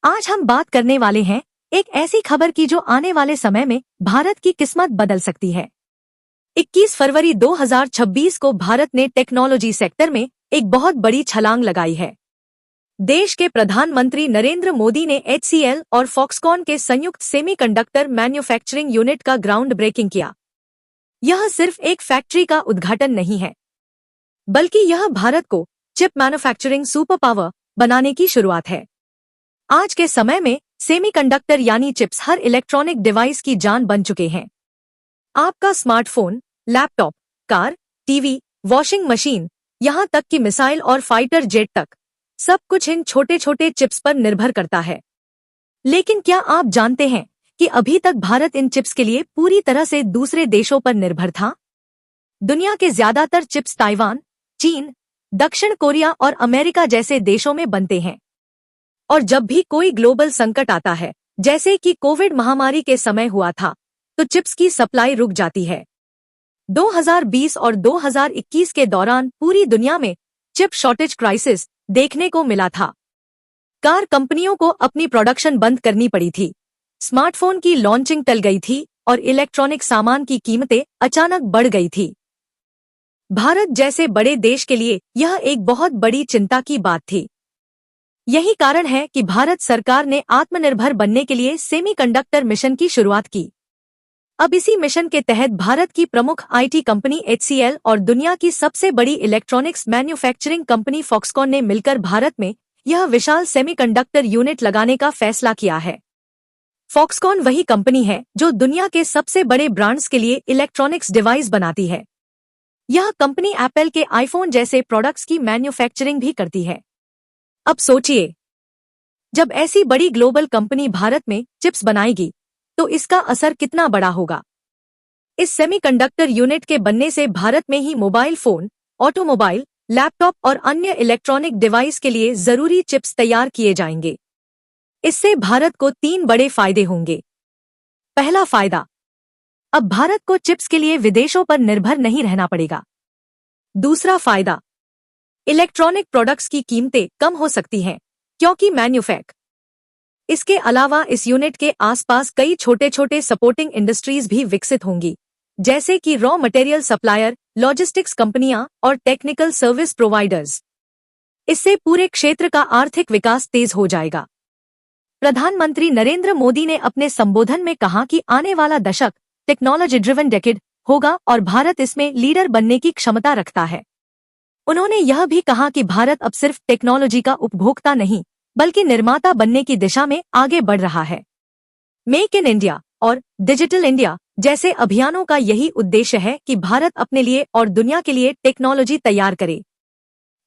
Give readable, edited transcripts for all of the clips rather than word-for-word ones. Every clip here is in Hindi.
आज हम बात करने वाले हैं एक ऐसी खबर की जो आने वाले समय में भारत की किस्मत बदल सकती है। 21 फरवरी 2026 को भारत ने टेक्नोलॉजी सेक्टर में एक बहुत बड़ी छलांग लगाई है। देश के प्रधानमंत्री नरेंद्र मोदी ने HCL और फॉक्सकॉन के संयुक्त सेमीकंडक्टर मैन्युफैक्चरिंग यूनिट का ग्राउंड ब्रेकिंग किया। यह सिर्फ एक फैक्ट्री का उद्घाटन नहीं है, बल्कि यह भारत को चिप मैन्युफैक्चरिंग सुपर पावर बनाने की शुरुआत है। आज के समय में सेमीकंडक्टर यानी चिप्स हर इलेक्ट्रॉनिक डिवाइस की जान बन चुके हैं। आपका smartphone, laptop, car, TV, washing machine, यहाँ तक कि मिसाइल और फाइटर जेट तक, सब कुछ इन छोटे छोटे चिप्स पर निर्भर करता है। लेकिन क्या आप जानते हैं कि अभी तक भारत इन चिप्स के लिए पूरी तरह से दूसरे देशों पर निर्भर था? दुनिया के ज्यादातर चिप्स ताइवान, चीन, दक्षिण कोरिया और अमेरिका जैसे देशों में बनते हैं। और जब भी कोई ग्लोबल संकट आता है, जैसे कि कोविड महामारी के समय हुआ था, तो चिप्स की सप्लाई रुक जाती है। 2020 और 2021 के दौरान पूरी दुनिया में चिप शॉर्टेज क्राइसिस देखने को मिला था। कार कंपनियों को अपनी प्रोडक्शन बंद करनी पड़ी थी, स्मार्टफोन की लॉन्चिंग टल गई थी और इलेक्ट्रॉनिक सामान की कीमतें अचानक बढ़ गई थी। भारत जैसे बड़े देश के लिए यह एक बहुत बड़ी चिंता की बात थी। यही कारण है कि भारत सरकार ने आत्मनिर्भर बनने के लिए सेमीकंडक्टर मिशन की शुरुआत की। अब इसी मिशन के तहत भारत की प्रमुख IT कंपनी HCL और दुनिया की सबसे बड़ी इलेक्ट्रॉनिक्स मैन्युफैक्चरिंग कंपनी फॉक्सकॉन ने मिलकर भारत में यह विशाल सेमीकंडक्टर यूनिट लगाने का फैसला किया है। फॉक्सकॉन वही कंपनी है जो दुनिया के सबसे बड़े ब्रांड्स के लिए इलेक्ट्रॉनिक्स डिवाइस बनाती है। यह कंपनी एप्पल के आईफोन जैसे प्रोडक्ट्स की मैन्युफैक्चरिंग भी करती है। अब सोचिए, जब ऐसी बड़ी ग्लोबल कंपनी भारत में चिप्स बनाएगी तो इसका असर कितना बड़ा होगा। इस सेमीकंडक्टर यूनिट के बनने से भारत में ही मोबाइल फोन, ऑटोमोबाइल, लैपटॉप और अन्य इलेक्ट्रॉनिक डिवाइस के लिए जरूरी चिप्स तैयार किए जाएंगे। इससे भारत को 3 बड़े फायदे होंगे। पहला फायदा, अब भारत को चिप्स के लिए विदेशों पर निर्भर नहीं रहना पड़ेगा। दूसरा फायदा, इलेक्ट्रॉनिक प्रोडक्ट्स की कीमतें कम हो सकती हैं क्योंकि मैन्युफैक्चरिंग। इसके अलावा इस यूनिट के आसपास कई छोटे छोटे सपोर्टिंग इंडस्ट्रीज भी विकसित होंगी, जैसे कि रॉ मटेरियल सप्लायर, लॉजिस्टिक्स कंपनियां और टेक्निकल सर्विस प्रोवाइडर्स। इससे पूरे क्षेत्र का आर्थिक विकास तेज हो जाएगा। प्रधानमंत्री नरेंद्र मोदी ने अपने संबोधन में कहा कि आने वाला दशक टेक्नोलॉजी ड्रिवन डेकेड होगा और भारत इसमें लीडर बनने की क्षमता रखता है। उन्होंने यह भी कहा कि भारत अब सिर्फ टेक्नोलॉजी का उपभोक्ता नहीं, बल्कि निर्माता बनने की दिशा में आगे बढ़ रहा है। मेक इन इंडिया और डिजिटल इंडिया जैसे अभियानों का यही उद्देश्य है कि भारत अपने लिए और दुनिया के लिए टेक्नोलॉजी तैयार करे।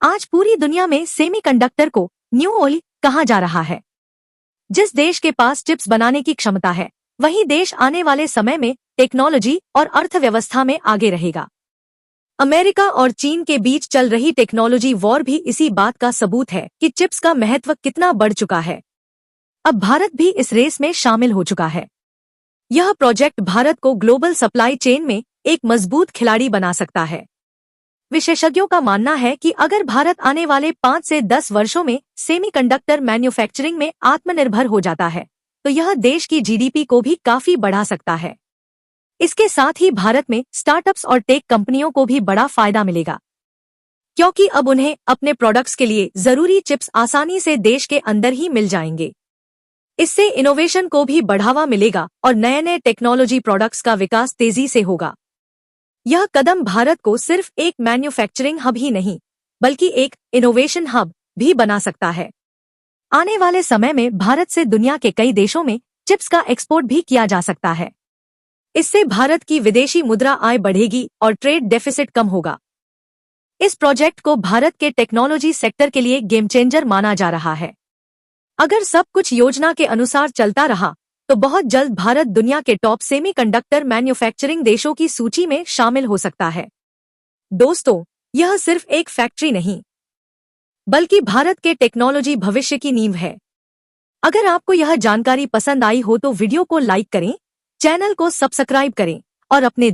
आज पूरी दुनिया में सेमीकंडक्टर को न्यू ऑयल कहा जा रहा है। जिस देश के पास चिप्स बनाने की क्षमता है, वही देश आने वाले समय में टेक्नोलॉजी और अर्थव्यवस्था में आगे रहेगा। अमेरिका और चीन के बीच चल रही टेक्नोलॉजी वॉर भी इसी बात का सबूत है कि चिप्स का महत्व कितना बढ़ चुका है। अब भारत भी इस रेस में शामिल हो चुका है। यह प्रोजेक्ट भारत को ग्लोबल सप्लाई चेन में एक मजबूत खिलाड़ी बना सकता है। विशेषज्ञों का मानना है कि अगर भारत आने वाले 5 से 10 वर्षों में सेमीकंडक्टर मैन्युफैक्चरिंग में आत्मनिर्भर हो जाता है, तो यह देश की GDP को भी काफी बढ़ा सकता है। इसके साथ ही भारत में स्टार्टअप्स और टेक कंपनियों को भी बड़ा फायदा मिलेगा, क्योंकि अब उन्हें अपने प्रोडक्ट्स के लिए जरूरी चिप्स आसानी से देश के अंदर ही मिल जाएंगे। इससे इनोवेशन को भी बढ़ावा मिलेगा और नए नए टेक्नोलॉजी प्रोडक्ट्स का विकास तेजी से होगा। यह कदम भारत को सिर्फ एक मैन्युफैक्चरिंग हब ही नहीं, बल्कि एक इनोवेशन हब भी बना सकता है। आने वाले समय में भारत से दुनिया के कई देशों में चिप्स का एक्सपोर्ट भी किया जा सकता है। इससे भारत की विदेशी मुद्रा आय बढ़ेगी और ट्रेड डेफिसिट कम होगा। इस प्रोजेक्ट को भारत के टेक्नोलॉजी सेक्टर के लिए गेम चेंजर माना जा रहा है। अगर सब कुछ योजना के अनुसार चलता रहा, तो बहुत जल्द भारत दुनिया के टॉप सेमीकंडक्टर मैन्युफैक्चरिंग देशों की सूची में शामिल हो सकता है। दोस्तों, यह सिर्फ एक फैक्ट्री नहीं, बल्कि भारत के टेक्नोलॉजी भविष्य की नींव है। अगर आपको यह जानकारी पसंद आई हो तो वीडियो को लाइक करें, चैनल को सब्सक्राइब करें और अपने